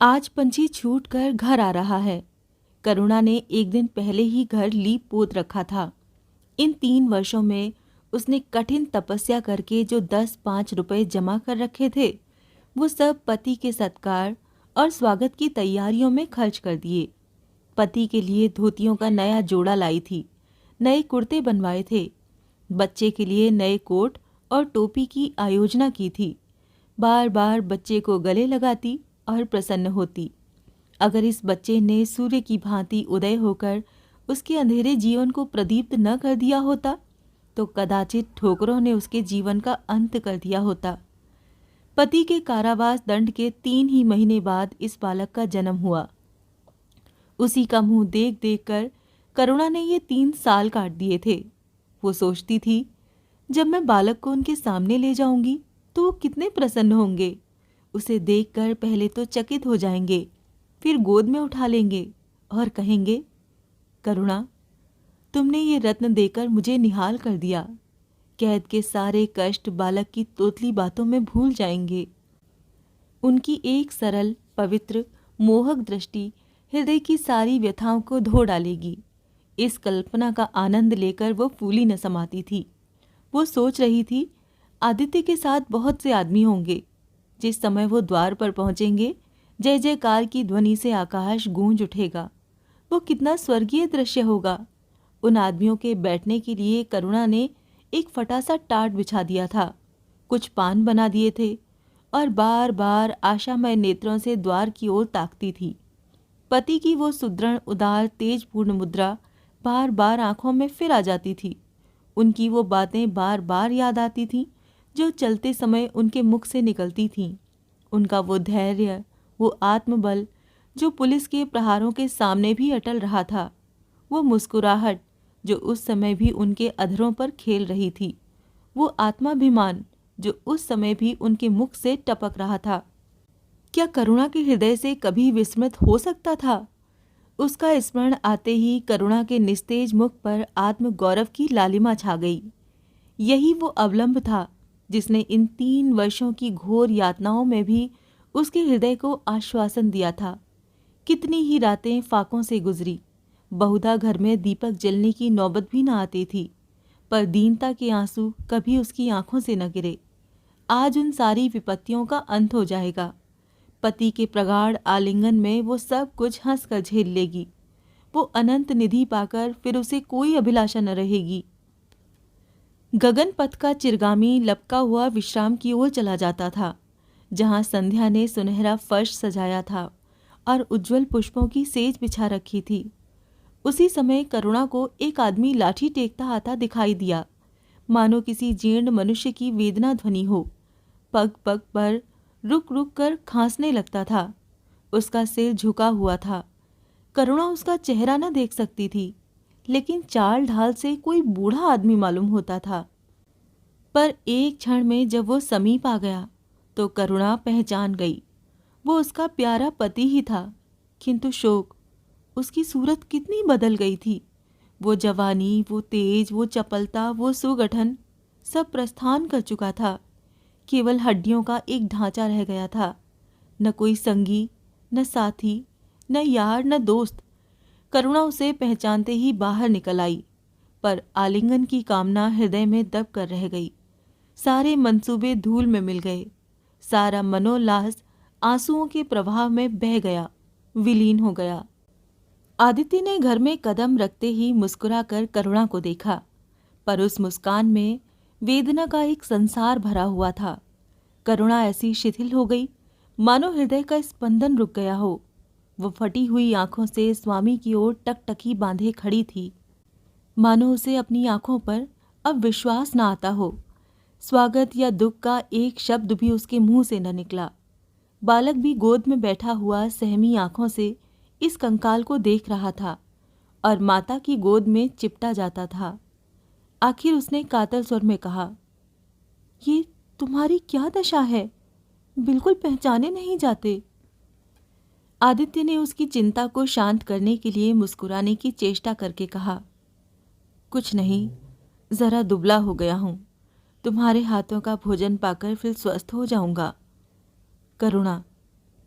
आज पंछी छूट कर घर आ रहा है। करुणा ने एक दिन पहले ही घर लीप पोत रखा था। इन 3 वर्षों में उसने कठिन तपस्या करके जो 10-5 रुपए जमा कर रखे थे, वो सब पति के सत्कार और स्वागत की तैयारियों में खर्च कर दिए। पति के लिए धोतियों का नया जोड़ा लाई थी, नए कुर्ते बनवाए थे, बच्चे के लिए नए कोट और टोपी की आयोजना की थी। बार बार बच्चे को गले लगाती और प्रसन्न होती। अगर इस बच्चे ने सूर्य की भांति उदय होकर उसके अंधेरे जीवन को प्रदीप्त न कर दिया होता, तो कदाचित ठोकरों ने उसके जीवन का अंत कर दिया होता। पति के कारावास दंड के 3 ही महीने बाद इस बालक का जन्म हुआ। उसी का मुंह देख देख कर करुणा ने ये 3 साल काट दिए थे। वो सोचती थी, जब मैं बालक को उनके सामने ले जाऊंगी तो वो कितने प्रसन्न होंगे। उसे देखकर पहले तो चकित हो जाएंगे, फिर गोद में उठा लेंगे और कहेंगे, करुणा, तुमने ये रत्न देकर मुझे निहाल कर दिया। कैद के सारे कष्ट बालक की तोतली बातों में भूल जाएंगे। उनकी एक सरल, पवित्र, मोहक दृष्टि हृदय की सारी व्यथाओं को धो डालेगी। इस कल्पना का आनंद लेकर वो फूली न समाती थी। वो सोच रही थी, आदित्य के साथ बहुत से आदमी होंगे। जिस समय वो द्वार पर पहुंचेंगे, जय जयकार की ध्वनि से आकाश गूंज उठेगा। वो कितना स्वर्गीय दृश्य होगा। उन आदमियों के बैठने के लिए करुणा ने एक फटा सा टाट बिछा दिया था, कुछ पान बना दिए थे और बार बार आशामय नेत्रों से द्वार की ओर ताकती थी। पति की वो सुदृढ़, उदार, तेजपूर्ण मुद्रा बार बार आंखों में फिर आ जाती थी। उनकी वो बातें बार बार याद आती थीं जो चलते समय उनके मुख से निकलती थीं। उनका वो धैर्य, वो आत्मबल जो पुलिस के प्रहारों के सामने भी अटल रहा था। वो मुस्कुराहट जो उस समय भी उनके अधरों पर खेल रही थी। वो आत्माभिमान जो उस समय भी उनके मुख से टपक रहा था। क्या करुणा के हृदय से कभी विस्मृत हो सकता था? उसका स्मरण आते ही करुणा के निस्तेज मुख पर आत्मगौरव की लालिमा छा गई। यही वो अवलंब था जिसने इन 3 वर्षों की घोर यातनाओं में भी उसके हृदय को आश्वासन दिया था। कितनी ही रातें फाकों से गुजरी, बहुधा घर में दीपक जलने की नौबत भी न आती थी, पर दीनता के आंसू कभी उसकी आंखों से न गिरे। आज उन सारी विपत्तियों का अंत हो जाएगा। पति के प्रगाढ़ आलिंगन में वो सब कुछ हंसकर झेल लेगी। वो अनंत निधि पाकर फिर उसे कोई अभिलाषा न रहेगी। गगन पथ का चिरगामी लपका हुआ विश्राम की ओर चला जाता था, जहां संध्या ने सुनहरा फर्श सजाया था और उज्जवल पुष्पों की सेज बिछा रखी थी। उसी समय करुणा को एक आदमी लाठी टेकता आता दिखाई दिया, मानो किसी जीर्ण मनुष्य की वेदना ध्वनि हो। पग पग पर रुक रुक कर खांसने लगता था। उसका सिर झुका हुआ था। करुणा उसका चेहरा न देख सकती थी, लेकिन चाल ढाल से कोई बूढ़ा आदमी मालूम होता था। पर एक क्षण में जब वो समीप आ गया तो करुणा पहचान गई। वो उसका प्यारा पति ही था, किंतु शोक, उसकी सूरत कितनी बदल गई थी। वो जवानी, वो तेज, वो चपलता, वो सुगठन सब प्रस्थान कर चुका था। केवल हड्डियों का एक ढांचा रह गया था। न कोई संगी, न साथी, न यार, न दोस्त। करुणा उसे पहचानते ही बाहर निकल आई, पर आलिंगन की कामना हृदय में दब कर रह गई। सारे मंसूबे धूल में मिल गए। सारा मनोल्लास आंसुओं के प्रवाह में बह गया, विलीन हो गया। आदित्य ने घर में कदम रखते ही मुस्कुराकर करुणा को देखा, पर उस मुस्कान में वेदना का एक संसार भरा हुआ था। करुणा ऐसी शिथिल हो गई, मानो हृदय का स्पंदन रुक गया हो। वो फटी हुई आंखों से स्वामी की ओर टकटकी बांधे खड़ी थी, मानो उसे अपनी आंखों पर अब विश्वास न आता हो। स्वागत या दुख का एक शब्द भी उसके मुंह से न निकला। बालक भी गोद में बैठा हुआ सहमी आंखों से इस कंकाल को देख रहा था और माता की गोद में चिपटा जाता था। आखिर उसने कातर स्वर में कहा, ये तुम्हारी क्या दशा है? बिल्कुल पहचाने नहीं जाते। आदित्य ने उसकी चिंता को शांत करने के लिए मुस्कुराने की चेष्टा करके कहा, कुछ नहीं, जरा दुबला हो गया हूं। तुम्हारे हाथों का भोजन पाकर फिर स्वस्थ हो जाऊंगा। करुणा,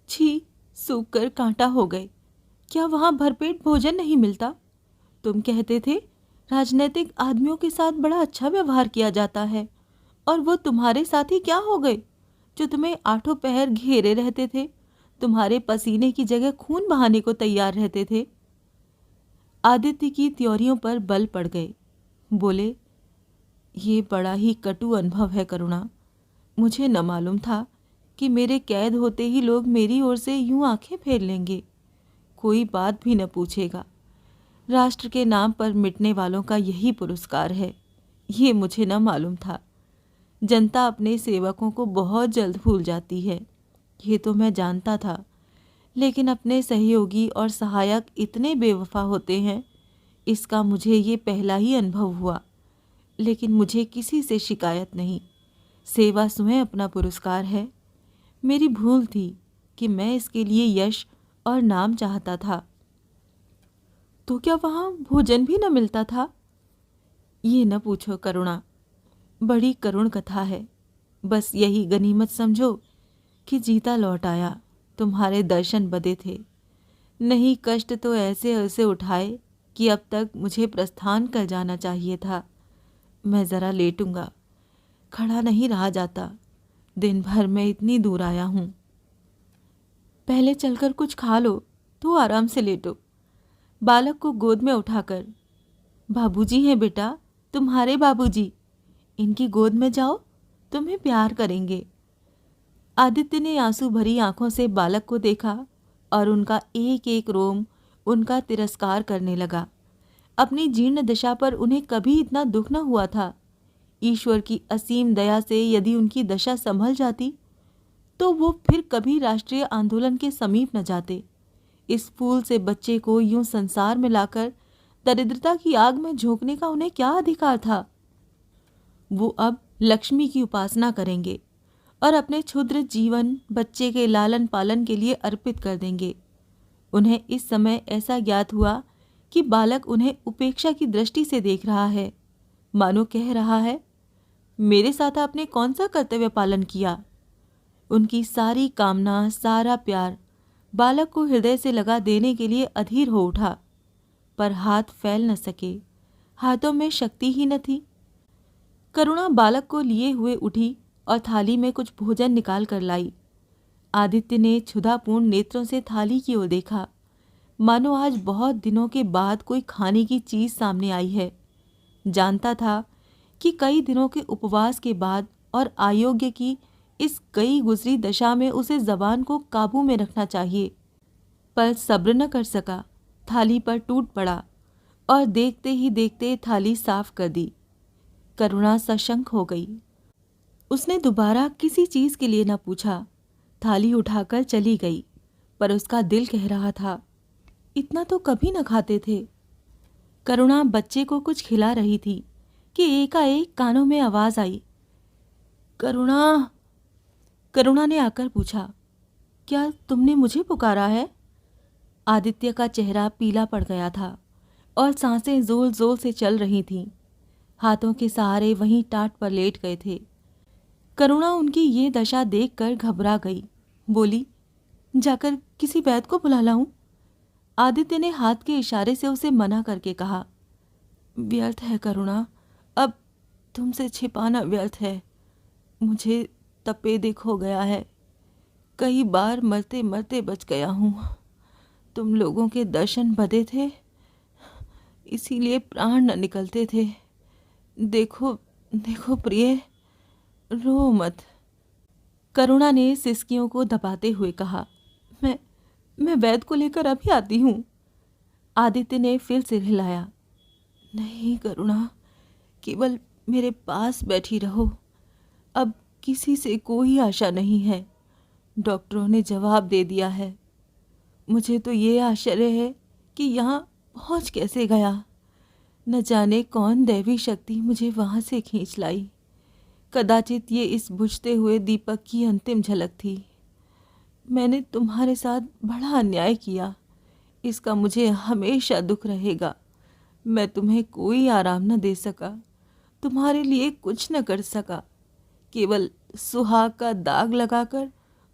छी, सूख कर कांटा हो गए। क्या वहाँ भरपेट भोजन नहीं मिलता? तुम कहते थे राजनीतिक आदमियों के साथ बड़ा अच्छा व्यवहार किया जाता है, और वो तुम्हारे साथी क्या हो गए जो तुम्हें आठों पहर घेरे रहते थे, तुम्हारे पसीने की जगह खून बहाने को तैयार रहते थे। आदित्य की त्योरियों पर बल पड़ गए। बोले, ये बड़ा ही कटु अनुभव है करुणा। मुझे न मालूम था कि मेरे कैद होते ही लोग मेरी ओर से यूं आंखें फेर लेंगे, कोई बात भी न पूछेगा। राष्ट्र के नाम पर मिटने वालों का यही पुरस्कार है, ये मुझे न मालूम था। जनता अपने सेवकों को बहुत जल्द भूल जाती है, ये तो मैं जानता था, लेकिन अपने सहयोगी और सहायक इतने बेवफा होते हैं, इसका मुझे ये पहला ही अनुभव हुआ। लेकिन मुझे किसी से शिकायत नहीं। सेवा स्वयं अपना पुरस्कार है। मेरी भूल थी कि मैं इसके लिए यश और नाम चाहता था। तो क्या वहाँ भोजन भी न मिलता था? ये न पूछो करुणा, बड़ी करुण कथा है। बस यही गनीमत समझो कि जीता लौट आया, तुम्हारे दर्शन बदे थे। नहीं, कष्ट तो ऐसे ऐसे उठाए कि अब तक मुझे प्रस्थान कर जाना चाहिए था। मैं ज़रा लेटूंगा, खड़ा नहीं रहा जाता। दिन भर मैं इतनी दूर आया हूँ। पहले चलकर कुछ खा लो, तो आराम से लेटो। बालक को गोद में उठाकर, बाबूजी हैं बेटा, तुम्हारे बाबूजी, इनकी गोद में जाओ, तुम्हें प्यार करेंगे। आदित्य ने आंसू भरी आंखों से बालक को देखा और उनका एक एक रोम उनका तिरस्कार करने लगा। अपनी जीर्ण दशा पर उन्हें कभी इतना दुख न हुआ था। ईश्वर की असीम दया से यदि उनकी दशा संभल जाती तो वो फिर कभी राष्ट्रीय आंदोलन के समीप न जाते। इस फूल से बच्चे को यूं संसार में लाकर दरिद्रता की आग में झोंकने का उन्हें क्या अधिकार था? वो अब लक्ष्मी की उपासना करेंगे और अपने क्षुद्र जीवन बच्चे के लालन पालन के लिए अर्पित कर देंगे। उन्हें इस समय ऐसा ज्ञात हुआ कि बालक उन्हें उपेक्षा की दृष्टि से देख रहा है, मानो कह रहा है, मेरे साथ आपने कौन सा कर्तव्य पालन किया? उनकी सारी कामना, सारा प्यार बालक को हृदय से लगा देने के लिए अधीर हो उठा, पर हाथ फैल न सके, हाथों में शक्ति ही न थी। करुणा बालक को लिए हुए उठी और थाली में कुछ भोजन निकाल कर लाई। आदित्य ने क्षुधापूर्ण नेत्रों से थाली की ओर देखा, मानो आज बहुत दिनों के बाद कोई खाने की चीज सामने आई है। जानता था कि कई दिनों के उपवास के बाद और अयोग्य की इस कई गुजरी दशा में उसे जबान को काबू में रखना चाहिए, पर सब्र न कर सका। थाली पर टूट पड़ा और देखते ही देखते थाली साफ कर दी। करुणा सशंक हो गई। उसने दोबारा किसी चीज के लिए न पूछा, थाली उठाकर चली गई, पर उसका दिल कह रहा था, इतना तो कभी न खाते थे। करुणा बच्चे को कुछ खिला रही थी कि एकाएक कानों में आवाज आई, करुणा। करुणा ने आकर पूछा, क्या तुमने मुझे पुकारा है? आदित्य का चेहरा पीला पड़ गया था और सांसें जोर जोर से चल रही थीं। हाथों के सहारे वहीं टाट पर लेट गए थे। करुणा उनकी ये दशा देखकर घबरा गई। बोली, जाकर किसी वैद्य को बुला लाऊं? आदित्य ने हाथ के इशारे से उसे मना करके कहा, व्यर्थ है करुणा, अब तुमसे छिपाना व्यर्थ है। मुझे तपेदिक हो गया है, कई बार मरते मरते बच गया हूँ। तुम लोगों के दर्शन बदे थे, इसीलिए प्राण न निकलते थे। देखो देखो प्रिय, रो मत। करुणा ने सिसकियों को दबाते हुए कहा, मैं वैद्य को लेकर अभी आती हूँ। आदित्य ने फिर सिर हिलाया, नहीं करुणा, केवल मेरे पास बैठी रहो। अब किसी से कोई आशा नहीं है, डॉक्टरों ने जवाब दे दिया है। मुझे तो ये आश्चर्य है कि यहाँ पहुँच कैसे गया। न जाने कौन दैवी शक्ति मुझे वहाँ से खींच लाई। कदाचित ये इस बुझते हुए दीपक की अंतिम झलक थी। मैंने तुम्हारे साथ बड़ा अन्याय किया, इसका मुझे हमेशा दुख रहेगा। मैं तुम्हें कोई आराम न दे सका, तुम्हारे लिए कुछ न कर सका, केवल सुहाग का दाग लगाकर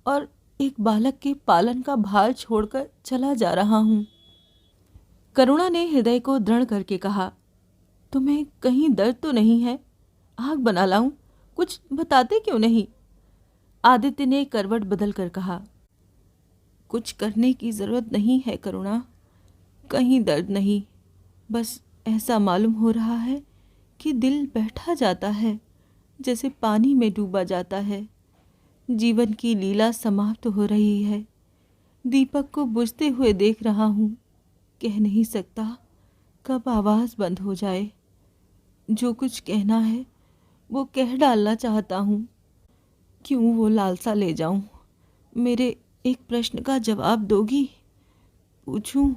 और एक बालक के पालन का भार छोड़कर चला जा रहा हूँ। करुणा ने हृदय को दृढ़ करके कहा, तुम्हें कहीं दर्द तो नहीं है? आग बना लाऊं? कुछ बताते क्यों नहीं? आदित्य ने करवट बदल कर कहा, कुछ करने की जरूरत नहीं है करुणा, कहीं दर्द नहीं। बस ऐसा मालूम हो रहा है कि दिल बैठा जाता है, जैसे पानी में डूबा जाता है। जीवन की लीला समाप्त हो रही है। दीपक को बुझते हुए देख रहा हूँ। कह नहीं सकता कब आवाज़ बंद हो जाए। जो कुछ कहना है वो कह डालना चाहता हूँ। क्यों वो लालसा ले जाऊँ? मेरे एक प्रश्न का जवाब दोगी? पूछूं?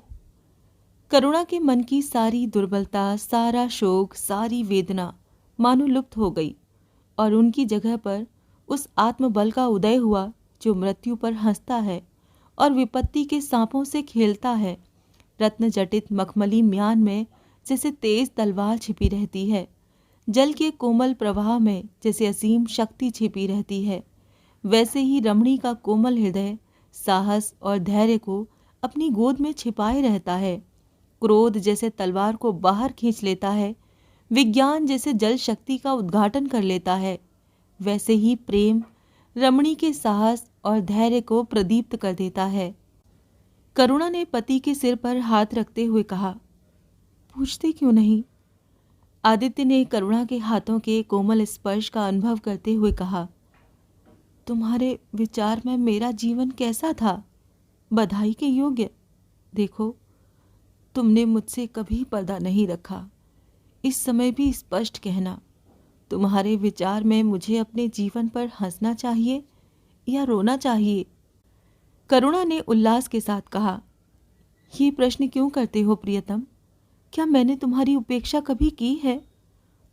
करुणा के मन की सारी दुर्बलता, सारा शोक, सारी वेदना मानो लुप्त हो गई और उनकी जगह पर उस आत्मबल का उदय हुआ जो मृत्यु पर हंसता है और विपत्ति के सांपों से खेलता है। रत्न जटित मखमली म्यान में जैसे तेज तलवार छिपी रहती है, जल के कोमल प्रवाह में जैसे असीम शक्ति छिपी रहती है, वैसे ही रमणी का कोमल हृदय साहस और धैर्य को अपनी गोद में छिपाए रहता है। क्रोध जैसे तलवार को बाहर खींच लेता है, विज्ञान जैसे जल शक्ति का उद्घाटन कर लेता है, वैसे ही प्रेम रमणी के साहस और धैर्य को प्रदीप्त कर देता है। करुणा ने पति के सिर पर हाथ रखते हुए कहा, पूछते क्यों नहीं? आदित्य ने करुणा के हाथों के कोमल स्पर्श का अनुभव करते हुए कहा, तुम्हारे विचार में मेरा जीवन कैसा था? बधाई के योग्य। देखो, तुमने मुझसे कभी पर्दा नहीं रखा। इस समय भी स्पष्ट कहना, तुम्हारे विचार में मुझे अपने जीवन पर हंसना चाहिए या रोना चाहिए? करुणा ने उल्लास के साथ कहा, ये प्रश्न क्यों करते हो प्रियतम? क्या मैंने तुम्हारी उपेक्षा कभी की है?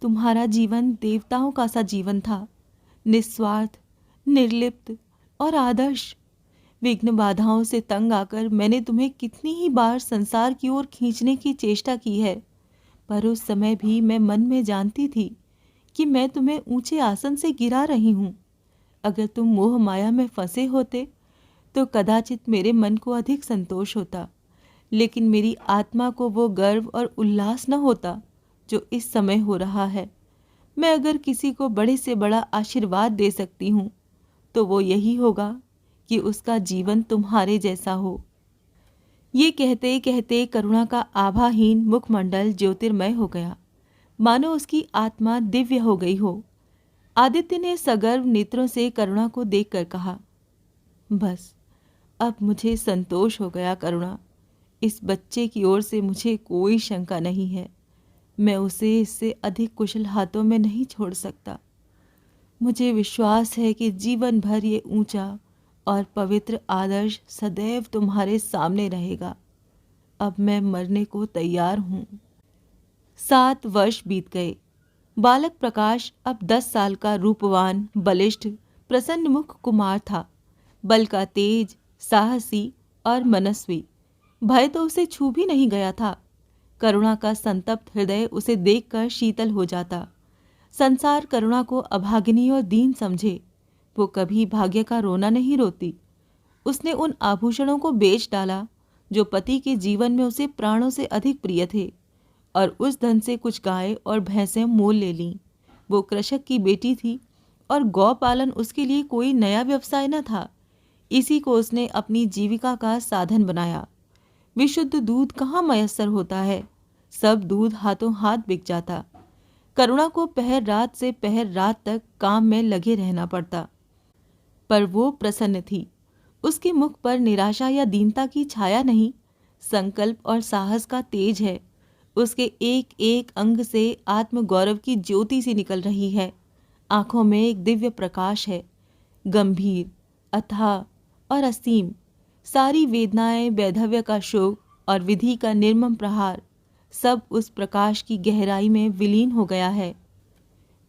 तुम्हारा जीवन देवताओं का सा जीवन था, निस्वार्थ, निर्लिप्त और आदर्श। विघ्न बाधाओं से तंग आकर मैंने तुम्हें कितनी ही बार संसार की ओर खींचने की चेष्टा की है, पर उस समय भी मैं मन में जानती थी कि मैं तुम्हें ऊंचे आसन से गिरा रही हूँ। अगर तुम मोह माया में फंसे होते तो कदाचित मेरे मन को अधिक संतोष होता, लेकिन मेरी आत्मा को वो गर्व और उल्लास न होता जो इस समय हो रहा है। मैं अगर किसी को बड़े से बड़ा आशीर्वाद दे सकती हूँ तो वो यही होगा कि उसका जीवन तुम्हारे जैसा हो। ये कहते कहते करुणा का आभाहीन मुखमंडल ज्योतिर्मय हो गया, मानो उसकी आत्मा दिव्य हो गई हो। आदित्य ने सगर्व नेत्रों से करुणा को देखकर कहा, बस अब मुझे संतोष हो गया करुणा। इस बच्चे की ओर से मुझे कोई शंका नहीं है। मैं उसे इससे अधिक कुशल हाथों में नहीं छोड़ सकता। मुझे विश्वास है कि जीवन भर ये ऊंचा और पवित्र आदर्श सदैव तुम्हारे सामने रहेगा। अब मैं मरने को तैयार हूँ। 7 वर्ष बीत गए। बालक प्रकाश अब 10 साल का रूपवान, बलिष्ठ, प्रसन्न मुख कुमार था। बल का तेज, साहसी और मनस्वी। भय तो उसे छू भी नहीं गया था। करुणा का संतप्त हृदय उसे देखकर शीतल हो जाता। संसार करुणा को अभागिनी और दीन समझे, वो कभी भाग्य का रोना नहीं रोती। उसने उन आभूषणों को बेच डाला जो पति के जीवन में उसे प्राणों से अधिक प्रिय थे, और उस धन से कुछ गाय और भैंसें मोल ले लीं। वो कृषक की बेटी थी और गौ पालन उसके लिए कोई नया व्यवसाय न था। इसी को उसने अपनी जीविका का साधन बनाया। विशुद्ध दूध कहाँ मयस्सर होता है, सब दूध हाथों हाथ बिक जाता। करुणा को पहर रात से पहर रात तक काम में लगे रहना पड़ता, पर वो प्रसन्न थी। उसके मुख पर निराशा या दीनता की छाया नहीं, संकल्प और साहस का तेज है। उसके एक एक अंग से आत्मगौरव की ज्योति सी निकल रही है। आंखों में एक दिव्य प्रकाश है, गंभीर, अथाह और असीम। सारी वेदनाएं, वैधव्य का शोक और विधि का निर्मम प्रहार, सब उस प्रकाश की गहराई में विलीन हो गया है।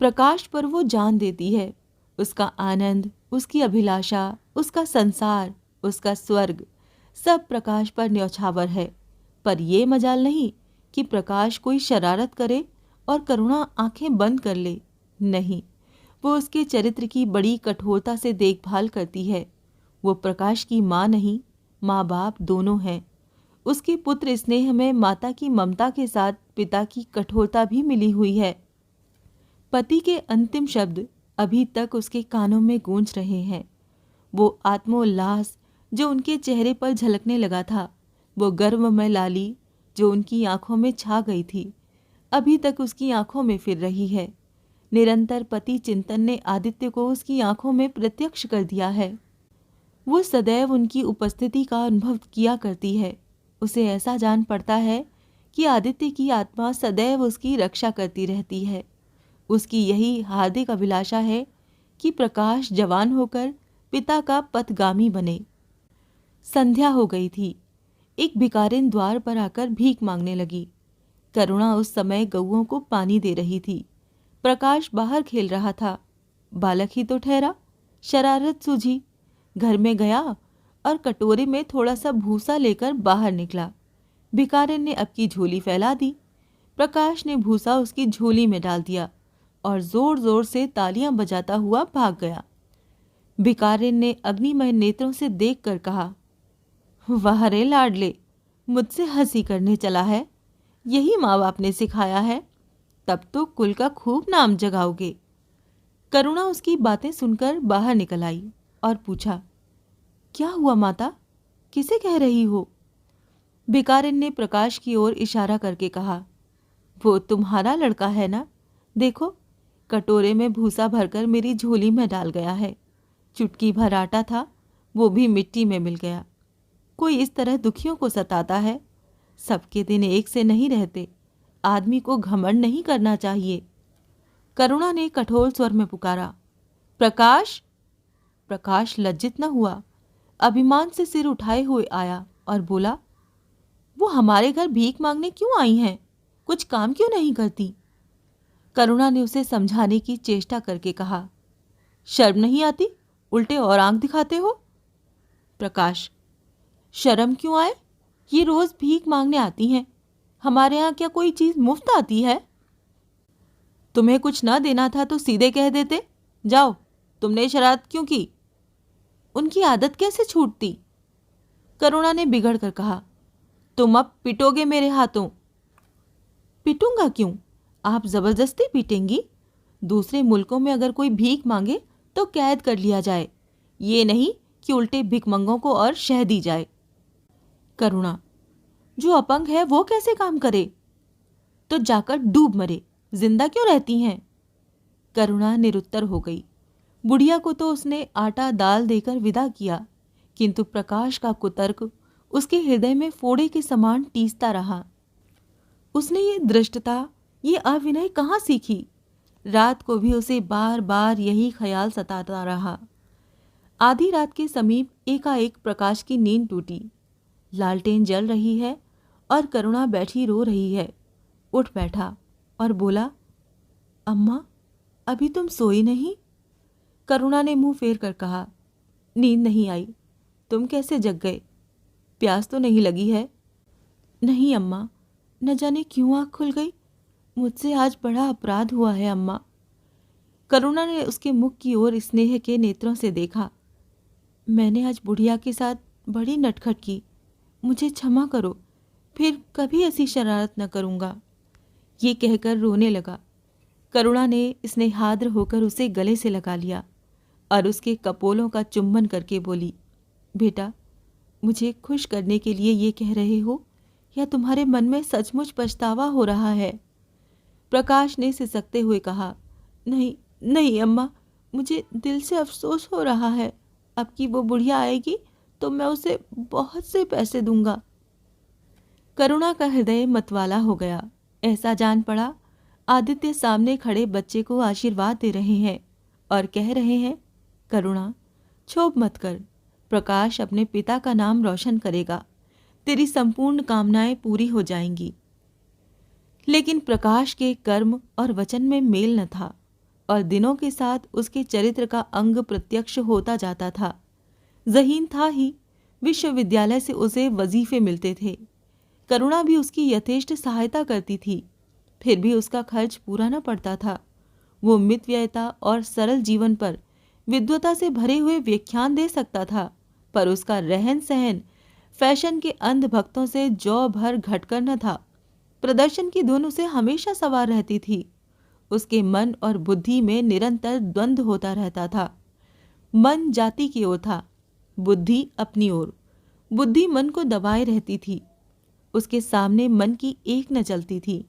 प्रकाश पर वो जान देती है। उसका आनंद, उसकी अभिलाषा, उसका संसार, उसका स्वर्ग, सब प्रकाश पर न्यौछावर है। पर ये मजाल नहीं कि प्रकाश कोई शरारत करे और करुणा आंखें बंद कर ले। नहीं, वो उसके चरित्र की बड़ी कठोरता से देखभाल करती है। वो प्रकाश की माँ नहीं, माँ बाप दोनों हैं। उसके पुत्र स्नेह में माता की ममता के साथ पिता की कठोरता भी मिली हुई है। पति के अंतिम शब्द अभी तक उसके कानों में गूंज रहे हैं। वो आत्मोल्लास जो उनके चेहरे पर झलकने लगा था, वो गर्वमय लाली जो उनकी आंखों में छा गई थी, अभी तक उसकी आंखों में फिर रही है। निरंतर पति चिंतन ने आदित्य को उसकी आंखों में प्रत्यक्ष कर दिया है। वो सदैव उनकी उपस्थिति का अनुभव किया करती है। उसे ऐसा जान पड़ता है कि आदित्य की आत्मा सदैव उसकी रक्षा करती रहती है। उसकी यही हार्दिक अभिलाषा है कि प्रकाश जवान होकर पिता का पथगामी बने। संध्या हो गई थी। एक भिखारिन द्वार पर आकर भीख मांगने लगी। करुणा उस समय गऊओं को पानी दे रही थी। प्रकाश बाहर खेल रहा था। बालक ही तो ठहरा, शरारत सूझी। घर में गया और कटोरे में थोड़ा सा भूसा लेकर बाहर निकला। भिखारिन ने अब की झोली फैला दी। प्रकाश ने भूसा उसकी झोली में डाल दिया और जोर जोर से तालियां बजाता हुआ भाग गया। भिखारिन ने अग्निमय नेत्रों से देखकर कहा, वाह रे लाडले, मुझसे हंसी करने चला है। यही माँ बाप ने सिखाया है, तब तो कुल का खूब नाम जगाओगे। करुणा उसकी बातें सुनकर बाहर निकल आई और पूछा, क्या हुआ माता, किसे कह रही हो? भिखारिन ने प्रकाश की ओर इशारा करके कहा, वो तुम्हारा लड़का है ना? देखो, कटोरे में भूसा भरकर मेरी झोली में डाल गया है। चुटकी भर आटा था, वो भी मिट्टी में मिल गया। कोई इस तरह दुखियों को सताता है? सबके दिन एक से नहीं रहते। आदमी को घमंड नहीं करना चाहिए। करुणा ने कठोर स्वर में पुकारा, प्रकाश। प्रकाश लज्जित न हुआ, अभिमान से सिर उठाए हुए आया और बोला, वो हमारे घर भीख मांगने क्यों आई हैं? कुछ काम क्यों नहीं करती? करुणा ने उसे समझाने की चेष्टा करके कहा, शर्म नहीं आती? उल्टे और आंख दिखाते हो। प्रकाश, शर्म क्यों आए? ये रोज भीख मांगने आती हैं। हमारे यहाँ क्या कोई चीज मुफ्त आती है? तुम्हें कुछ ना देना था तो सीधे कह देते, जाओ, तुमने शरारत क्यों की? उनकी आदत कैसे छूटती? करुणा ने बिगड़ कर कहा, तुम अब पिटोगे मेरे हाथों। पिटूंगा क्यों? आप जबरदस्ती पीटेंगी? दूसरे मुल्कों में अगर कोई भीख मांगे तो कैद कर लिया जाए, ये नहीं कि उल्टे भिखमंगों को और शह दी जाए। करुणा, जो अपंग है वो कैसे काम करे? तो जाकर डूब मरे, जिंदा क्यों रहती हैं? करुणा निरुत्तर हो गई। बुढ़िया को तो उसने आटा दाल देकर विदा किया, किंतु प्रकाश का कुतर्क उसके हृदय में फोड़े के समान टीसता रहा। उसने ये धृष्टता, ये अविनय कहाँ सीखी? रात को भी उसे बार बार यही ख्याल सताता रहा। आधी रात के समीप एकाएक प्रकाश की नींद टूटी। लालटेन जल रही है और करुणा बैठी रो रही है। उठ बैठा और बोला, अम्मा, अभी तुम सोई नहीं? करुणा ने मुंह फेर कर कहा, नींद नहीं आई। तुम कैसे जग गए? प्यास तो नहीं लगी है? नहीं अम्मा, न जाने क्यों आँख खुल गई। मुझसे आज बड़ा अपराध हुआ है अम्मा। करुणा ने उसके मुख की ओर स्नेह के नेत्रों से देखा। मैंने आज बुढ़िया के साथ बड़ी नटखट की, मुझे क्षमा करो, फिर कभी ऐसी शरारत न करूँगा। ये कहकर रोने लगा। करुणा ने स्नेहाद्र होकर उसे गले से लगा लिया और उसके कपोलों का चुंबन करके बोली, बेटा, मुझे खुश करने के लिए ये कह रहे हो या तुम्हारे मन में सचमुच पछतावा हो रहा है? प्रकाश ने सिसकते हुए कहा, नहीं नहीं अम्मा, मुझे दिल से अफसोस हो रहा है। अब की वो बुढ़िया आएगी तो मैं उसे बहुत से पैसे दूंगा। करुणा का हृदय मतवाला हो गया। ऐसा जान पड़ा आदित्य सामने खड़े बच्चे को आशीर्वाद दे रहे हैं और कह रहे हैं, करुणा, क्षोभ मत कर, प्रकाश अपने पिता का नाम रोशन करेगा, तेरी संपूर्ण कामनाएं पूरी हो जाएंगी। लेकिन प्रकाश के कर्म और वचन में मेल न था और दिनों के साथ उसके चरित्र का अंग प्रत्यक्ष होता जाता था। ज़हीन था ही, विश्वविद्यालय से उसे वजीफे मिलते थे। करुणा भी उसकी यथेष्ट सहायता करती थी, फिर भी उसका खर्च पूरा न पड़ता था। वो मितव्ययिता और सरल जीवन पर विद्वता से भरे हुए व्याख्यान दे सकता था पर उसका रहन सहन फैशन के अंधभक्तों से जौ भर घटकर न था। प्रदर्शन की धुन उसे हमेशा सवार रहती थी। उसके मन और बुद्धि में निरंतर द्वंद्व होता रहता था। मन जाति की ओर था, बुद्धि अपनी ओर। बुद्धि मन को दबाए रहती थी। उसके सामने मन की एक न चलती थी।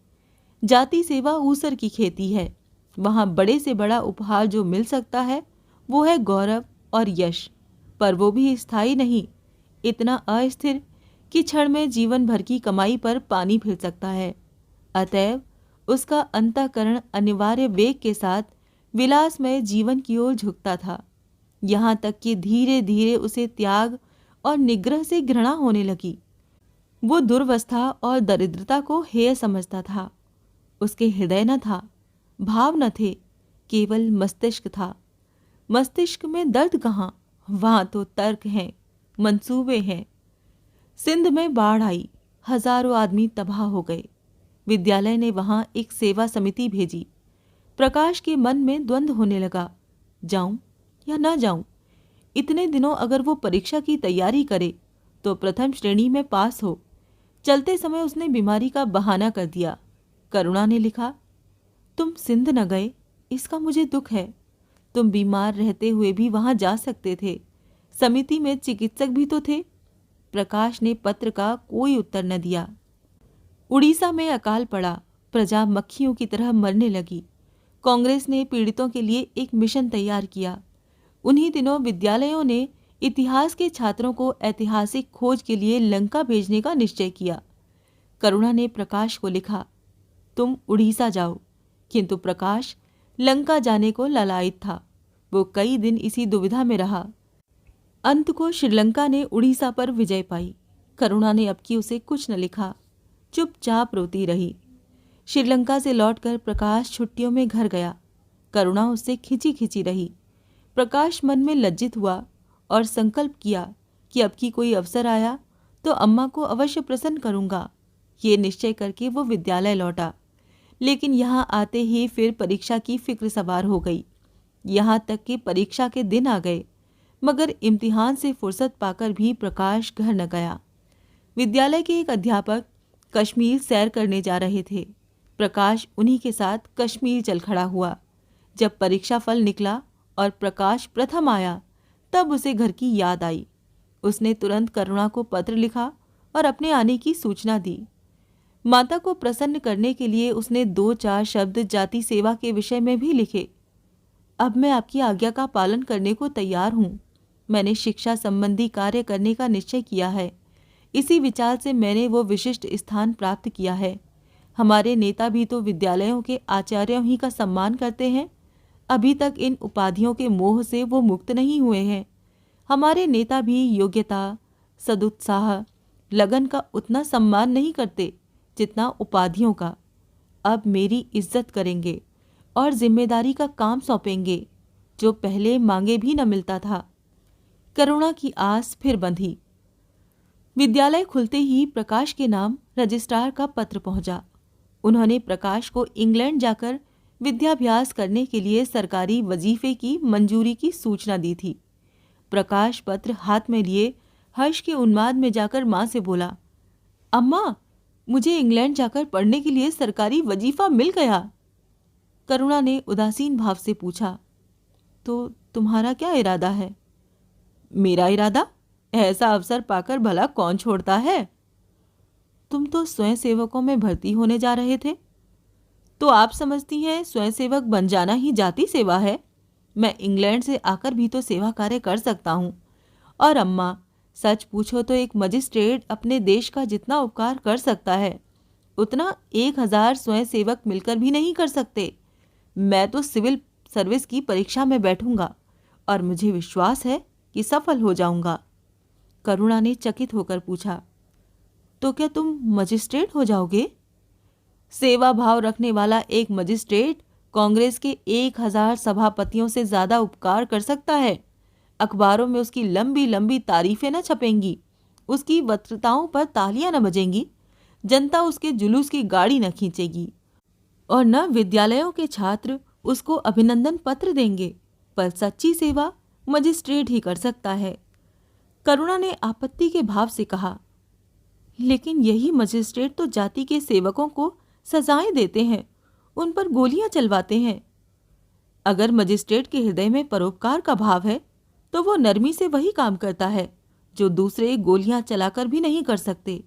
जाति सेवा ऊसर की खेती है। वहां बड़े से बड़ा उपहार जो मिल सकता है वो है गौरव और यश, पर वो भी स्थायी नहीं, इतना अस्थिर कि क्षण में जीवन भर की कमाई पर पानी फिर सकता है। अतएव उसका अंतःकरण अनिवार्य वेग के साथ विलासमय जीवन की ओर झुकता था, यहाँ तक कि धीरे धीरे उसे त्याग और निग्रह से घृणा होने लगी। वो दुर्वस्था और दरिद्रता को हेय समझता था। उसके हृदय न था, भाव न थे, केवल मस्तिष्क था। मस्तिष्क में दर्द कहाँ, वहां तो तर्क हैं, मंसूबे हैं। सिंध में बाढ़ आई, हजारों आदमी तबाह हो गए। विद्यालय ने वहां एक सेवा समिति भेजी। प्रकाश के मन में द्वंद्व होने लगा, जाऊं या ना जाऊं। इतने दिनों अगर वो परीक्षा की तैयारी करे तो प्रथम श्रेणी में पास हो। चलते समय उसने बीमारी का बहाना कर दिया। करुणा ने लिखा, तुम सिंध न गए, इसका मुझे दुख है। तुम बीमार रहते हुए भी वहां जा सकते थे। समिति में चिकित्सक भी तो थे। प्रकाश ने पत्र का कोई उत्तर न दिया। उड़ीसा में अकाल पड़ा। प्रजा मक्खियों की तरह मरने लगी। कांग्रेस ने पीड़ितों के लिए एक मिशन तैयार किया। उन्हीं दिनों विद्यालयों ने इतिहास के छात्रों को ऐतिहासिक खोज के लिए लंका भेजने का निश्चय किया। करुणा ने प्रकाश को लिखा, तुम उड़ीसा जाओ। किंतु प्रकाश लंका जाने को ललायित था। वो कई दिन इसी दुविधा में रहा। अंत को श्रीलंका ने उड़ीसा पर विजय पाई। करुणा ने अब की उसे कुछ न लिखा, चुपचाप रोती रही। श्रीलंका से लौटकर प्रकाश छुट्टियों में घर गया। करुणा उससे खिंची खिंची रही। प्रकाश मन में लज्जित हुआ और संकल्प किया कि अब की कोई अवसर आया तो अम्मा को अवश्य प्रसन्न करूंगा। ये निश्चय करके वो विद्यालय लौटा। लेकिन यहाँ आते ही फिर परीक्षा की फिक्र सवार हो गई। यहाँ तक कि परीक्षा के दिन आ गए, मगर इम्तिहान से फुर्सत पाकर भी प्रकाश घर न गया। विद्यालय के एक अध्यापक कश्मीर सैर करने जा रहे थे। प्रकाश उन्हीं के साथ कश्मीर चल खड़ा हुआ। जब परीक्षा फल निकला और प्रकाश प्रथम आया, तब उसे घर की याद आई। उसने तुरंत करुणा को पत्र लिखा और अपने आने की सूचना दी। माता को प्रसन्न करने के लिए उसने 2-4 शब्द जाति सेवा के विषय में भी लिखे। अब मैं आपकी आज्ञा का पालन करने को तैयार हूँ। मैंने शिक्षा संबंधी कार्य करने का निश्चय किया है। इसी विचार से मैंने वो विशिष्ट स्थान प्राप्त किया है। हमारे नेता भी तो विद्यालयों के आचार्यों ही का सम्मान करते हैं। अभी तक इन उपाधियों के मोह से वो मुक्त नहीं हुए हैं। हमारे नेता भी योग्यता, सदुत्साह, लगन का उतना सम्मान नहीं करते जितना उपाधियों का। अब मेरी इज्जत करेंगे और जिम्मेदारी का काम सौंपेंगे, जो पहले मांगे भी न मिलता था। करुणा की आस फिर बंधी। विद्यालय खुलते ही प्रकाश के नाम रजिस्ट्रार का पत्र पहुंचा। उन्होंने प्रकाश को इंग्लैंड जाकर विद्याभ्यास करने के लिए सरकारी वजीफे की मंजूरी की सूचना दी थी। प्रकाश पत्र हाथ में लिए हर्ष के उन्माद में जाकर मां से बोला, अम्मा, मुझे इंग्लैंड जाकर पढ़ने के लिए सरकारी वजीफा मिल गया। करुणा ने उदासीन भाव से पूछा, तो तुम्हारा क्या इरादा है? मेरा इरादा? ऐसा अवसर पाकर भला कौन छोड़ता है? तुम तो स्वयंसेवकों में भर्ती होने जा रहे थे। तो आप समझती हैं स्वयंसेवक बन जाना ही जाति सेवा है? मैं इंग्लैंड से आकर भी तो सेवा कार्य कर सकता हूँ। और अम्मा, सच पूछो तो एक मजिस्ट्रेट अपने देश का जितना उपकार कर सकता है, उतना 1000 स्वयंसेवक मिलकर भी नहीं कर सकते। मैं तो सिविल सर्विस की परीक्षा में बैठूंगा और मुझे विश्वास है कि सफल हो जाऊंगा। करुणा ने चकित होकर पूछा, तो क्या तुम मजिस्ट्रेट हो जाओगे? सेवा भाव रखने वाला एक मजिस्ट्रेट कांग्रेस के 1000 सभापतियों से ज्यादा उपकार कर सकता है। अखबारों में उसकी लंबी लंबी तारीफें न छपेंगी, उसकी वक्तृताओं पर तालियां न बजेंगी, जनता उसके जुलूस की गाड़ी न खींचेगी और न विद्यालयों के छात्र उसको अभिनंदन पत्र देंगे। पर सच्ची सेवा मजिस्ट्रेट ही कर सकता है। करुणा ने आपत्ति के भाव से कहा, लेकिन यही मजिस्ट्रेट तो जाति के सेवकों को सजाएं देते हैं, उन पर गोलियां चलवाते हैं। अगर मजिस्ट्रेट के हृदय में परोपकार का भाव है तो वो नरमी से वही काम करता है जो दूसरे गोलियां चलाकर भी नहीं कर सकते।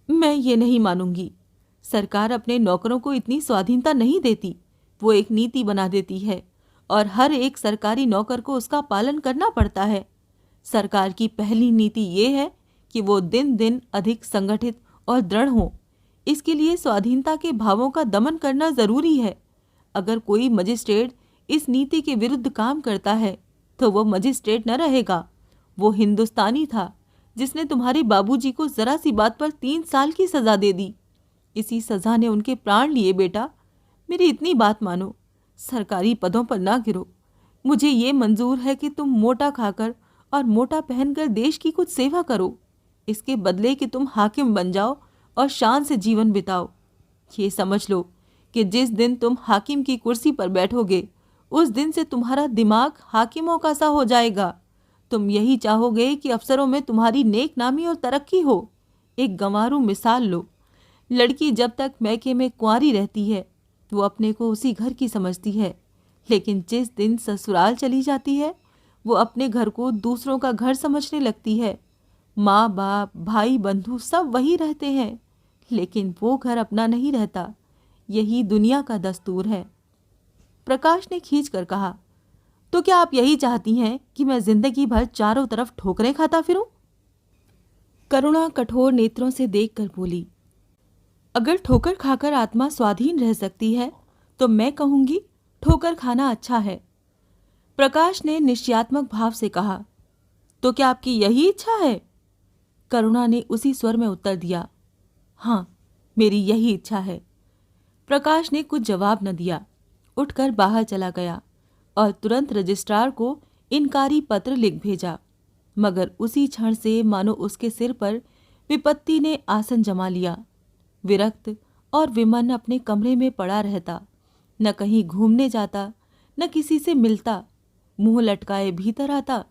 मैं ये नहीं मानूंगी। सरकार अपने नौकरों को इतनी स्वाधीनता नहीं देती, वो एक नीति बना देती है और हर एक सरकारी नौकर को उसका पालन करना पड़ता है। सरकार की पहली नीति ये है कि वो दिन दिन अधिक संगठित और दृढ़ हो। इसके लिए स्वाधीनता के भावों का दमन करना जरूरी है। अगर कोई मजिस्ट्रेट इस नीति के विरुद्ध काम करता है तो वो मजिस्ट्रेट न रहेगा। वो हिंदुस्तानी था जिसने तुम्हारे बाबूजी को जरा सी बात पर 3 साल की सजा दे दी। इसी सजा ने उनके प्राण लिए। बेटा, मेरी इतनी बात मानो, सरकारी पदों पर ना गिरो। मुझे ये मंजूर है कि तुम मोटा खाकर और मोटा पहनकर देश की कुछ सेवा करो, इसके बदले कि तुम हाकिम बन जाओ और शान से जीवन बिताओ। ये समझ लो कि जिस दिन तुम हाकिम की कुर्सी पर बैठोगे उस दिन से तुम्हारा दिमाग हाकिमों का सा हो जाएगा। तुम यही चाहोगे कि अफसरों में तुम्हारी नेक नामी और तरक्की हो। एक गंवारू मिसाल लो। लड़की जब तक मैके में कुंवारी रहती है वो अपने को उसी घर की समझती है, लेकिन जिस दिन ससुराल चली जाती है वो अपने घर को दूसरों का घर समझने लगती है। माँ बाप भाई बंधु सब वही रहते हैं, लेकिन वो घर अपना नहीं रहता। यही दुनिया का दस्तूर है। प्रकाश ने खींच कर कहा, तो क्या आप यही चाहती हैं कि मैं जिंदगी भर चारों तरफ ठोकरें खाता फिरूं? करुणा कठोर नेत्रों से देखकर बोली, अगर ठोकर खाकर आत्मा स्वाधीन रह सकती है तो मैं कहूंगी ठोकर खाना अच्छा है। प्रकाश ने निश्चयात्मक भाव से कहा, तो क्या आपकी यही इच्छा है? करुणा ने उसी स्वर में उत्तर दिया, हाँ, मेरी यही इच्छा है। प्रकाश ने कुछ जवाब न दिया, उठकर बाहर चला गया और तुरंत रजिस्ट्रार को इनकारी पत्र लिख भेजा। मगर उसी क्षण से मानो उसके सिर पर विपत्ति ने आसन जमा लिया। विरक्त और विमन्न अपने कमरे में पड़ा रहता, न कहीं घूमने जाता, न किसी से मिलता, मुंह लटकाए भीतर आता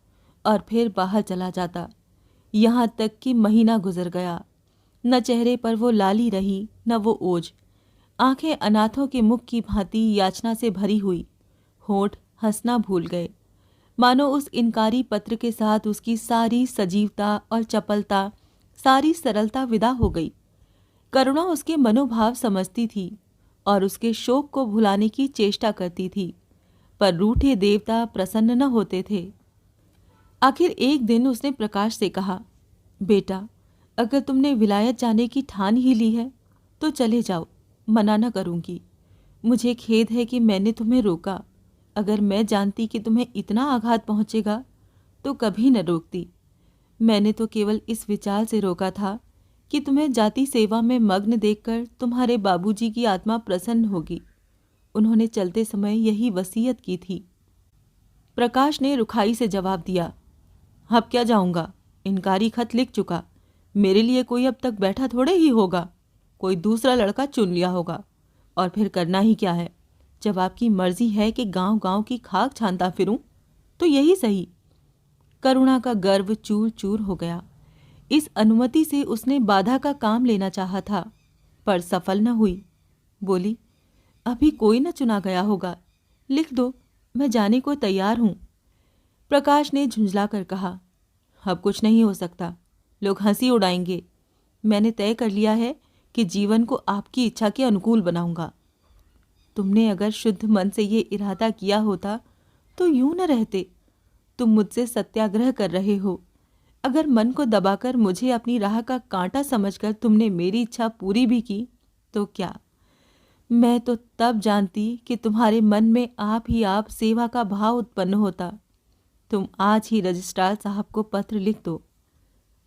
और फिर बाहर चला जाता। यहाँ तक कि महीना गुजर गया। न चेहरे पर वो लाली रही न वो ओज। आंखें अनाथों के मुख की भांति याचना से भरी हुई। होठ हंसना भूल गए। मानो उस इनकारी पत्र के साथ उसकी सारी सजीवता और चपलता, सारी सरलता विदा हो गई। करुणा उसके मनोभाव समझती थी और उसके शोक को भुलाने की चेष्टा करती थी, पर रूठे देवता प्रसन्न न होते थे। आखिर एक दिन उसने प्रकाश से कहा, बेटा, अगर तुमने विलायत जाने की ठान ही ली है तो चले जाओ, मना न करूंगी। मुझे खेद है कि मैंने तुम्हें रोका। अगर मैं जानती कि तुम्हें इतना आघात पहुंचेगा तो कभी न रोकती। मैंने तो केवल इस विचार से रोका था कि तुम्हें जाति सेवा में मग्न देखकर तुम्हारे बाबूजी की आत्मा प्रसन्न होगी। उन्होंने चलते समय यही वसीयत की थी। प्रकाश ने रुखाई से जवाब दिया, अब क्या जाऊंगा, इनकारी खत लिख चुका। मेरे लिए कोई अब तक बैठा थोड़े ही होगा। कोई दूसरा लड़का चुन लिया होगा, और फिर करना ही क्या है। जब आपकी मर्जी है कि गांव गांव की खाक छानता फिरूं तो यही सही। करुणा का गर्व चूर चूर हो गया। इस अनुमति से उसने बाधा का काम लेना चाहा था, पर सफल न हुई। बोली, अभी कोई न चुना गया होगा, लिख दो, मैं जाने को तैयार हूं। प्रकाश ने झुंझला कर कहा, अब कुछ नहीं हो सकता, लोग हंसी उड़ाएंगे। मैंने तय कर लिया है कि जीवन को आपकी इच्छा के अनुकूल बनाऊंगा। तुमने अगर शुद्ध मन से ये इरादा किया होता तो यूं न रहते। तुम मुझसे सत्याग्रह कर रहे हो। अगर मन को दबाकर मुझे अपनी राह का कांटा समझकर तुमने मेरी इच्छा पूरी भी की तो क्या, मैं तो तब जानती कि तुम्हारे मन में आप ही आप सेवा का भाव उत्पन्न होता। तुम आज ही रजिस्ट्रार साहब को पत्र लिख दो।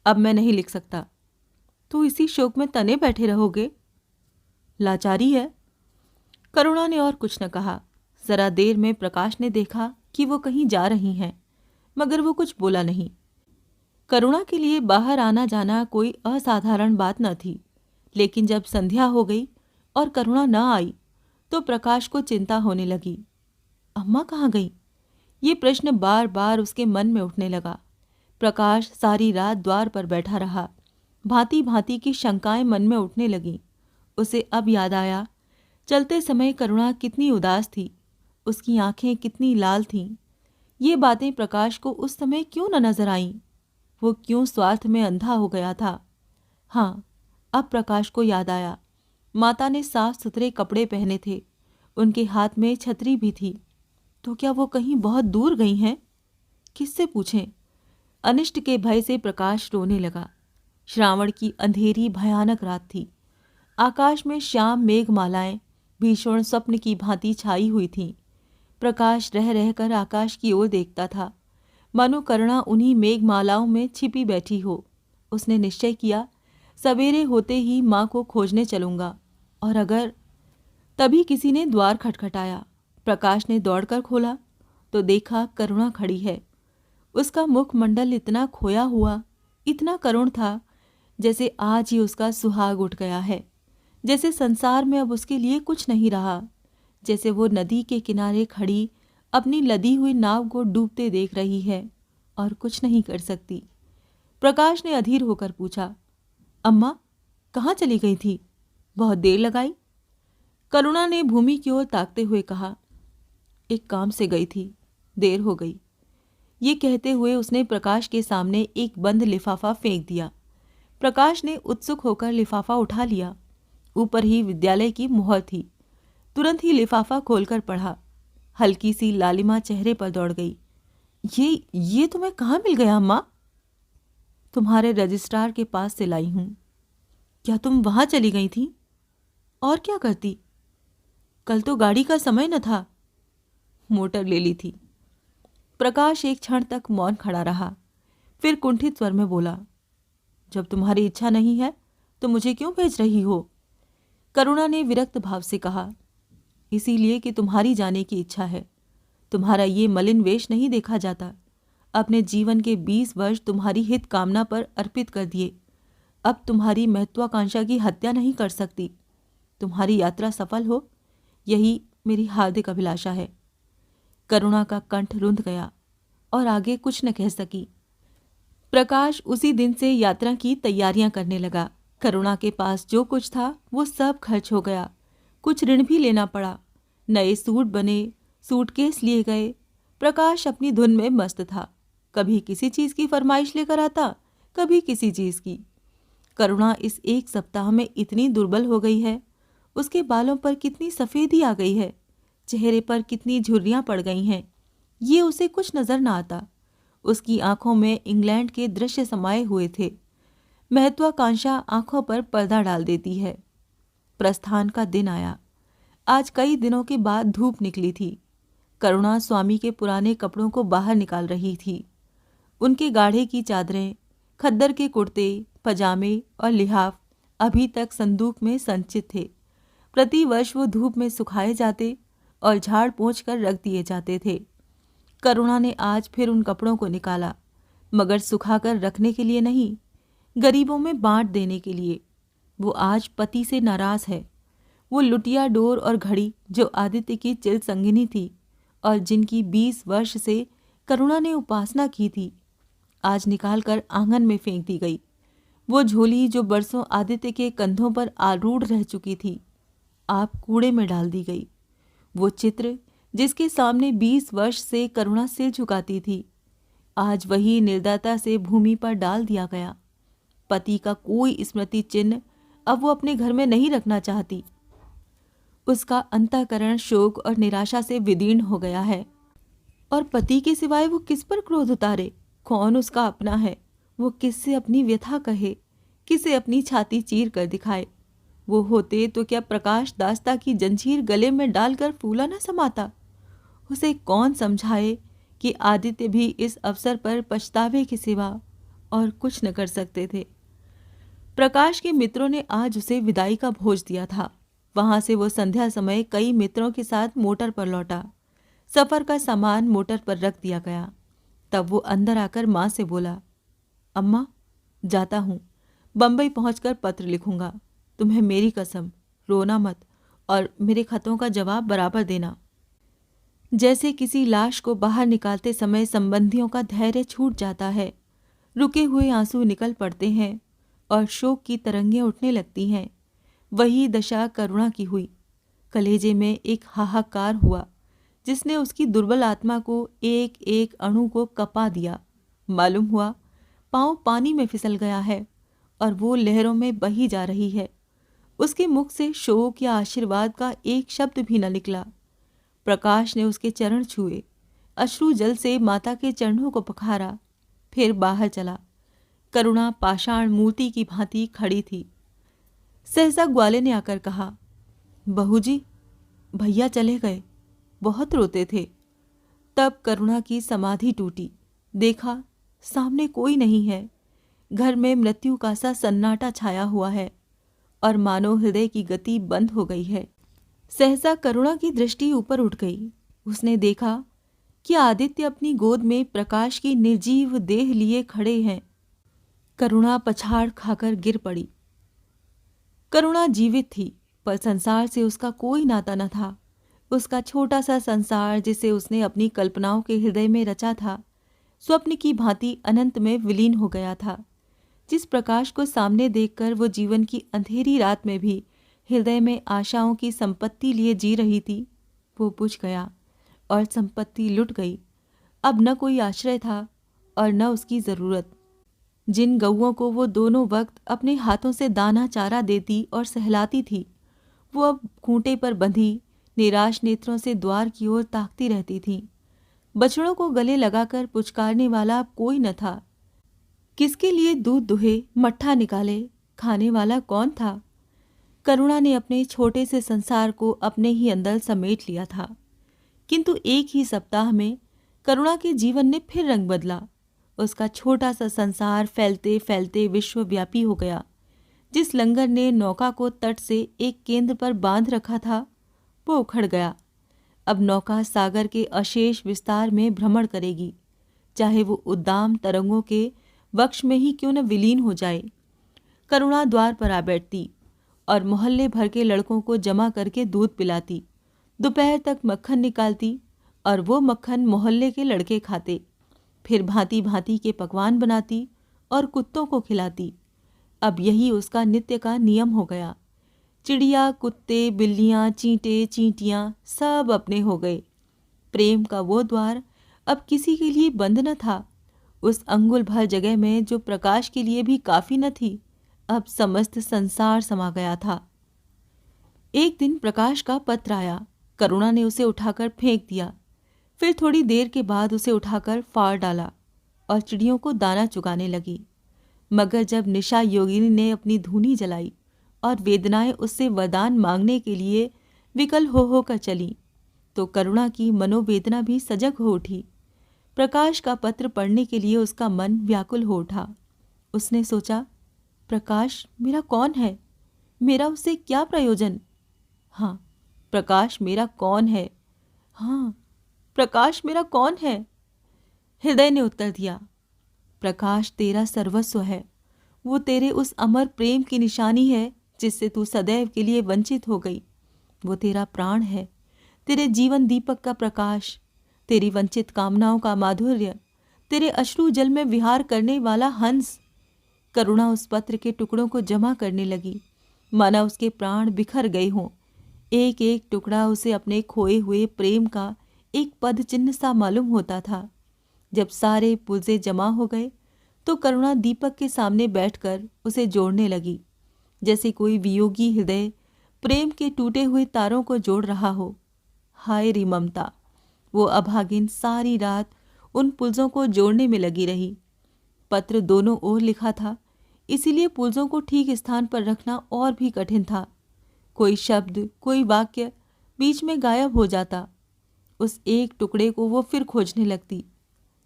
अब मैं नहीं लिख सकता। तो इसी शोक में तने बैठे रहोगे? लाचारी है। करुणा ने और कुछ न कहा। जरा देर में प्रकाश ने देखा कि वो कहीं जा रही हैं, मगर वो कुछ बोला नहीं। करुणा के लिए बाहर आना जाना कोई असाधारण बात न थी, लेकिन जब संध्या हो गई और करुणा न आई तो प्रकाश को चिंता होने लगी। अम्मा कहाँ गई? ये प्रश्न बार बार उसके मन में उठने लगा। प्रकाश सारी रात द्वार पर बैठा रहा। भांति भांति की शंकाएं मन में उठने लगीं। उसे अब याद आया, चलते समय करुणा कितनी उदास थी, उसकी आंखें कितनी लाल थीं। ये बातें प्रकाश को उस समय क्यों न नजर आईं? वो क्यों स्वार्थ में अंधा हो गया था? हाँ, अब प्रकाश को याद आया, माता ने साफ सुथरे कपड़े पहने थे, उनके हाथ में छतरी भी थी। तो क्या वो कहीं बहुत दूर गई हैं? किससे पूछें? अनिष्ट के भय से प्रकाश रोने लगा। श्रावण की अंधेरी भयानक रात थी। आकाश में श्याम मेघमालाएं भीषण स्वप्न की भांति छाई हुई थीं। प्रकाश रह रहकर आकाश की ओर देखता था, मानो करुणा उन्हीं मेघमालाओं में छिपी बैठी हो। उसने निश्चय किया, सवेरे होते ही माँ को खोजने चलूंगा। और अगर तभी किसी ने द्वार खटखटाया। प्रकाश ने दौड़कर खोला तो देखा करुणा खड़ी है। उसका मुखमंडल इतना खोया हुआ, इतना करुण था, जैसे आज ही उसका सुहाग उठ गया है, जैसे संसार में अब उसके लिए कुछ नहीं रहा, जैसे वो नदी के किनारे खड़ी अपनी लदी हुई नाव को डूबते देख रही है और कुछ नहीं कर सकती। प्रकाश ने अधीर होकर पूछा, अम्मा कहाँ चली गई थी? बहुत देर लगाई। करुणा ने भूमि की ओर ताकते हुए कहा, एक काम से गई थी, देर हो गई। ये कहते हुए उसने प्रकाश के सामने एक बंद लिफाफा फेंक दिया। प्रकाश ने उत्सुक होकर लिफाफा उठा लिया। ऊपर ही विद्यालय की मुहर थी। तुरंत ही लिफाफा खोलकर पढ़ा। हल्की सी लालिमा चेहरे पर दौड़ गई। ये तुम्हें कहाँ मिल गया अम्मा? तुम्हारे रजिस्ट्रार के पास से लाई हूं। क्या तुम वहां चली गई थी? और क्या करती? कल तो गाड़ी का समय न था। मोटर ले ली थी। प्रकाश एक क्षण तक मौन खड़ा रहा, फिर कुंठित स्वर में बोला, जब तुम्हारी इच्छा नहीं है तो मुझे क्यों भेज रही हो? करुणा ने विरक्त भाव से कहा, इसीलिए कि तुम्हारी जाने की इच्छा है। तुम्हारा ये मलिन वेश नहीं देखा जाता। अपने जीवन के 20 वर्ष तुम्हारी हित कामना पर अर्पित कर दिए। अब तुम्हारी महत्वाकांक्षा की हत्या नहीं कर सकती। तुम्हारी यात्रा सफल हो, यही मेरी हार्दिक अभिलाषा है। करुणा का कंठ रुंध गया और आगे कुछ न कह सकी। प्रकाश उसी दिन से यात्रा की तैयारियां करने लगा। करुणा के पास जो कुछ था वो सब खर्च हो गया। कुछ ऋण भी लेना पड़ा। नए सूट बने, सूटकेस लिए गए। प्रकाश अपनी धुन में मस्त था। कभी किसी चीज की फरमाइश लेकर आता, कभी किसी चीज की। करुणा इस एक सप्ताह में इतनी दुर्बल हो गई है। उसके बालों पर कितनी सफेदी आ गई है, चेहरे पर कितनी झुर्रियां पड़ गई हैं, ये उसे कुछ नजर न आता। उसकी आंखों में इंग्लैंड के दृश्य समाये हुए थे। महत्वाकांक्षा आंखों पर पर्दा डाल देती है। प्रस्थान का दिन आया। आज कई दिनों के बाद धूप निकली थी। करुणा स्वामी के पुराने कपड़ों को बाहर निकाल रही थी। उनके गाढ़े की चादरें, खद्दर के कुर्ते, पजामे और लिहाफ अभी तक संदूक में संचित थे। प्रतिवर्ष वो धूप में सुखाए जाते और झाड़ पोंछ कर रख दिए जाते थे। करुणा ने आज फिर उन कपड़ों को निकाला, मगर सुखाकर रखने के लिए नहीं, गरीबों में बांट देने के लिए। वो आज पति से नाराज है। वो लुटिया डोर और घड़ी जो आदित्य की चिल संगिनी थी और जिनकी 20 वर्ष से करुणा ने उपासना की थी, आज निकालकर आंगन में फेंक दी गई। वो झोली जो बरसों आदित्य के कंधों पर आरूढ़ रह चुकी थी, आप कूड़े में डाल दी गई। वो चित्र जिसके सामने 20 वर्ष से करुणा सिर झुकाती थी, आज वही निर्दयता से भूमि पर डाल दिया गया। पति का कोई स्मृति चिन्ह अब वो अपने घर में नहीं रखना चाहती। उसका अंतःकरण शोक और निराशा से विदीर्ण हो गया है। और पति के सिवाय वो किस पर क्रोध उतारे? कौन उसका अपना है? वो किससे अपनी व्यथा कहे, किसे अपनी छाती चीर कर दिखाए? वो होते तो क्या प्रकाश दास्ता की जंजीर गले में डालकर फूला न समाता? उसे कौन समझाए कि आदित्य भी इस अवसर पर पछतावे के सिवा और कुछ न कर सकते थे। प्रकाश के मित्रों ने आज उसे विदाई का भोज दिया था। वहां से वो संध्या समय कई मित्रों के साथ मोटर पर लौटा। सफर का सामान मोटर पर रख दिया गया। तब वो अंदर आकर माँ से बोला, अम्मा जाता हूँ, बम्बई पहुंचकर पत्र लिखूंगा। तुम्हें मेरी कसम, रोना मत और मेरे खतों का जवाब बराबर देना। जैसे किसी लाश को बाहर निकालते समय संबंधियों का धैर्य छूट जाता है, रुके हुए आंसू निकल पड़ते हैं और शोक की तरंगें उठने लगती हैं। वही दशा करुणा की हुई। कलेजे में एक हाहाकार हुआ जिसने उसकी दुर्बल आत्मा को एक एक अणु को कपा दिया। मालूम हुआ पांव पानी में फिसल गया है और वो लहरों में बही जा रही है। उसके मुख से शोक या आशीर्वाद का एक शब्द भी न निकला। प्रकाश ने उसके चरण छुए, अश्रु जल से माता के चरणों को पखारा, फिर बाहर चला। करुणा पाषाण मूर्ति की भांति खड़ी थी। सहसा ग्वाले ने आकर कहा, बहू जी, भैया चले गए, बहुत रोते थे। तब करुणा की समाधि टूटी। देखा सामने कोई नहीं है। घर में मृत्यु का सा सन्नाटा छाया हुआ है और मानो हृदय की गति बंद हो गई है। सहसा करुणा की दृष्टि ऊपर उठ गई। उसने देखा कि आदित्य अपनी गोद में प्रकाश की निर्जीव देह लिए खड़े हैं। करुणा पछाड़ खाकर गिर पड़ी। करुणा जीवित थी, पर संसार से उसका कोई नाता न था। उसका छोटा सा संसार जिसे उसने अपनी कल्पनाओं के हृदय में रचा था, स्वप्न की भांति अनंत में विलीन हो गया था। जिस प्रकाश को सामने देखकर वो जीवन की अंधेरी रात में भी हृदय में आशाओं की संपत्ति लिए जी रही थी, वो बुझ गया और संपत्ति लुट गई। अब न कोई आश्रय था और न उसकी ज़रूरत। जिन गऊओं को वो दोनों वक्त अपने हाथों से दाना चारा देती और सहलाती थी, वो अब खूंटे पर बंधी निराश नेत्रों से द्वार की ओर ताकती रहती थीं। बछड़ों को गले लगाकर पुचकारने वाला अब कोई न था। किसके लिए दूध दुहे, मट्ठा निकाले, खाने वाला कौन था? करुणा ने अपने छोटे से संसार को अपने ही अंदर समेट लिया था। किंतु एक ही सप्ताह में करुणा के जीवन ने फिर रंग बदला। उसका छोटा सा संसार फैलते फैलते विश्वव्यापी हो गया। जिस लंगर ने नौका को तट से एक केंद्र पर बांध रखा था, वो उखड़ गया। अब नौका सागर के अशेष विस्तार में भ्रमण करेगी, चाहे वो उद्दाम तरंगों के वक्ष में ही क्यों न विलीन हो जाए। करुणा द्वार पर आ बैठती और मोहल्ले भर के लड़कों को जमा करके दूध पिलाती। दोपहर तक मक्खन निकालती और वो मक्खन मोहल्ले के लड़के खाते। फिर भांति भांति के पकवान बनाती और कुत्तों को खिलाती। अब यही उसका नित्य का नियम हो गया। चिड़िया, कुत्ते, बिल्लियाँ, चींटे, चींटियाँ सब अपने हो गए। प्रेम का वो द्वार अब किसी के लिए बंद न था। उस अंगुल भर जगह में जो प्रकाश के लिए भी काफी न थी, अब समस्त संसार समा गया था। एक दिन प्रकाश का पत्र आया। करुणा ने उसे उठाकर फेंक दिया। फिर थोड़ी देर के बाद उसे उठाकर फाड़ डाला और चिड़ियों को दाना चुगाने लगी। मगर जब निशा योगिनी ने अपनी धूनी जलाई और वेदनाएं उससे वरदान मांगने के लिए विकल हो कर चली, तो करुणा की मनोवेदना भी सजग हो उठी। प्रकाश का पत्र पढ़ने के लिए उसका मन व्याकुल हो उठा। उसने सोचा, प्रकाश मेरा कौन है? मेरा उससे क्या प्रयोजन? हाँ, प्रकाश मेरा कौन है? हाँ, प्रकाश मेरा कौन है? हृदय ने उत्तर दिया, प्रकाश तेरा सर्वस्व है। वो तेरे उस अमर प्रेम की निशानी है जिससे तू सदैव के लिए वंचित हो गई। वो तेरा प्राण है, तेरे जीवन दीपक का प्रकाश, तेरी वंचित कामनाओं का माधुर्य, तेरे अश्रु जल में विहार करने वाला हंस। करुणा उस पत्र के टुकड़ों को जमा करने लगी, माना उसके प्राण बिखर गए हों। एक एक टुकड़ा उसे अपने खोए हुए प्रेम का एक पद चिन्ह सा मालूम होता था। जब सारे पुर्जे जमा हो गए तो करुणा दीपक के सामने बैठकर उसे जोड़ने लगी, जैसे कोई वियोगी हृदय प्रेम के टूटे हुए तारों को जोड़ रहा हो। हाय री ममता! वो अभागिन सारी रात उन पुर्जों को जोड़ने में लगी रही। पत्र दोनों ओर लिखा था, इसीलिए पुर्जों को ठीक स्थान पर रखना और भी कठिन था। कोई शब्द, कोई वाक्य बीच में गायब हो जाता। उस एक टुकड़े को वो फिर खोजने लगती।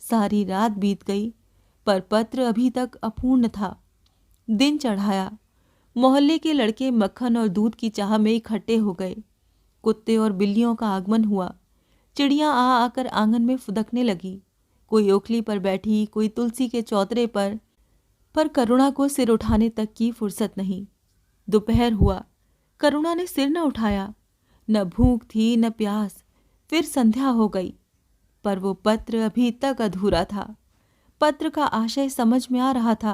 सारी रात बीत गई, पर पत्र अभी तक अपूर्ण था। दिन चढ़ाया। मोहल्ले के लड़के मक्खन और दूध की चाह में इकट्ठे हो गए। कुत्ते और बिल्लियों का आगमन हुआ। चिड़ियां आ आकर आंगन में फुदकने लगी। कोई ओखली पर बैठी, कोई तुलसी के चौतरे पर करुणा को सिर उठाने तक की फुर्सत नहीं। दोपहर हुआ, करुणा ने सिर न उठाया। न भूख थी न प्यास। फिर संध्या हो गई, पर वो पत्र अभी तक अधूरा था। पत्र का आशय समझ में आ रहा था।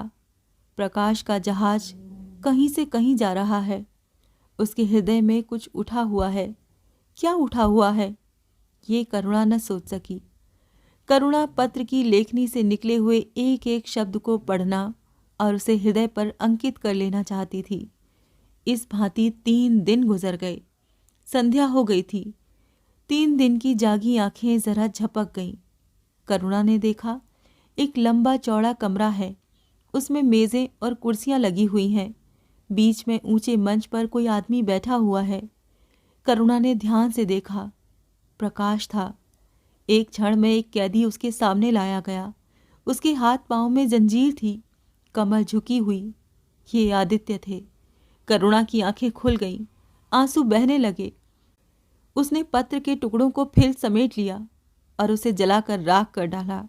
प्रकाश का जहाज कहीं से कहीं जा रहा है। उसके हृदय में कुछ उठा हुआ है। क्या उठा हुआ है, ये करुणा न सोच सकी। करुणा पत्र की लेखनी से निकले हुए एक एक शब्द को पढ़ना और उसे हृदय पर अंकित कर लेना चाहती थी। इस भांति 3 दिन गुजर गए। संध्या हो गई थी। 3 दिन की जागी आंखें जरा झपक गईं। करुणा ने देखा, एक लंबा चौड़ा कमरा है। उसमें मेजें और कुर्सियां लगी हुई हैं। बीच में ऊंचे मंच पर कोई आदमी बैठा हुआ है। करुणा ने ध्यान से देखा। प्रकाश था। एक क्षण में एक कैदी उसके सामने लाया गया। उसके हाथ पांव में जंजीर थी, कमर झुकी हुई। ये आदित्य थे। करुणा की आंखें खुल गईं, आंसू बहने लगे। उसने पत्र के टुकड़ों को फिर समेट लिया और उसे जलाकर राख कर डाला।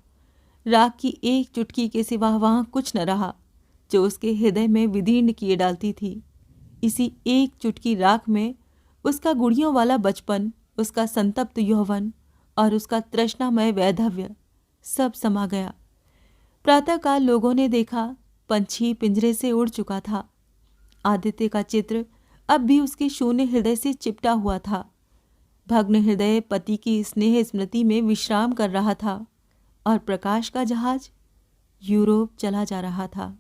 राख की एक चुटकी के सिवा वहां कुछ न रहा जो उसके हृदय में विदीर्ण किए डालती थी। इसी एक चुटकी राख में उसका गुड़ियों वाला बचपन, उसका संतप्त यौवन और उसका तृष्णामय वैधव्य सब समा गया। प्रातःकाल लोगों ने देखा, पंछी पिंजरे से उड़ चुका था। आदित्य का चित्र अब भी उसके शून्य हृदय से चिपटा हुआ था। भग्न हृदय पति की स्नेह स्मृति में विश्राम कर रहा था और प्रकाश का जहाज यूरोप चला जा रहा था।